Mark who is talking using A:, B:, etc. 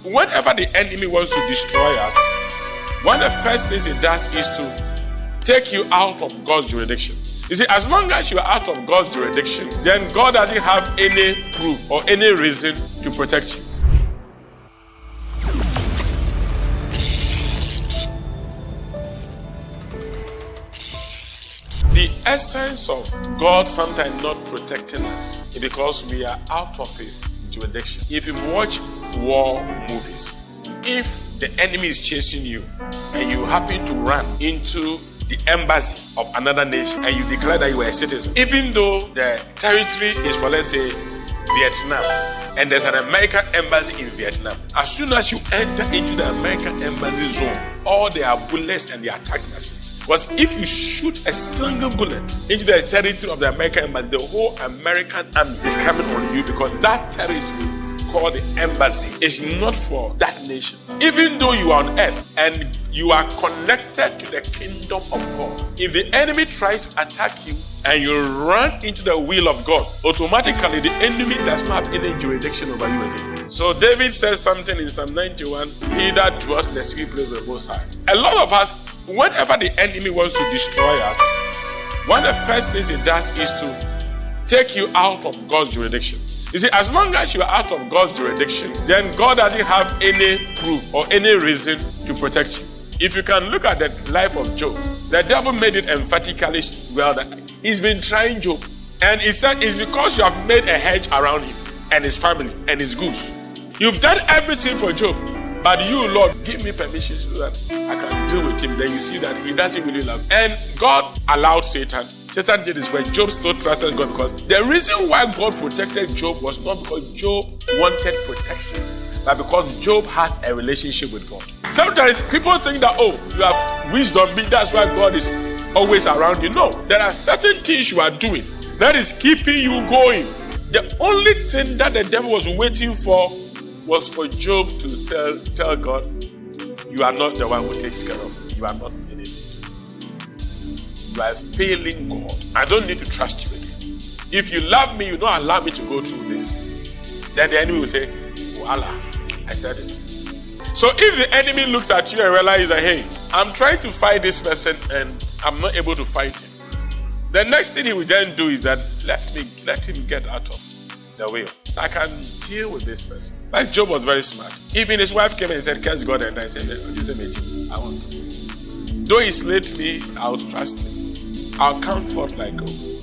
A: whenever the enemy wants to destroy us, one of the first things it does is to take you out of God's jurisdiction. You see, as long as you are out of God's jurisdiction, then God doesn't have any proof or any reason to protect you. The essence of God sometimes not protecting us is because we are out of His jurisdiction. If you've watched war movies, if the enemy is chasing you and you happen to run into the embassy of another nation and you declare that you are a citizen, even though the territory is for, let's say, Vietnam, and there's an American embassy in Vietnam, as soon as you enter into the American embassy zone, all their bullets and their attack missiles. Because if you shoot a single bullet into the territory of the American embassy, the whole American army is coming on you, because that territory called the embassy is not for that nation. Even though you are on earth and you are connected to the kingdom of God, if the enemy tries to attack you and you run into the will of God, automatically the enemy does not have any jurisdiction over you again. So David says something in Psalm 91, he that dwells in the secret place of the Most High. A lot of us, whenever the enemy wants to destroy us, one of the first things it does is to take you out of God's jurisdiction. You see, as long as you are out of God's jurisdiction, then God doesn't have any proof or any reason to protect you. If you can look at the life of Job, the devil made it emphatically well that he's been trying Job. And he said it's because you have made a hedge around him and his family and his goods. You've done everything for Job, but you, Lord, give me permission so that I can deal with him. Then you see that he doesn't really love you. And God allowed Satan. Satan did this, but Job still trusted God, because the reason why God protected Job was not because Job wanted protection, but because Job has a relationship with God. Sometimes people think that, oh, you have wisdom, that's why God is always around you. No, there are certain things you are doing that is keeping you going. The only thing that the devil was waiting for was for Job to tell God, you are not the one who takes care of me. You are not anything to me. You are failing God. I don't need to trust you again. If you love me, you don't allow me to go through this. Then the enemy will say, voila, I said it. So if the enemy looks at you and realizes that, hey, I'm trying to fight this person and I'm not able to fight him, the next thing he will then do is that let him get out of the way. I can deal with this person. Like Job was very smart. Even his wife came and said, curse God, and I said, I won't. Though he slayed me, I'll trust him. I'll come forth like gold.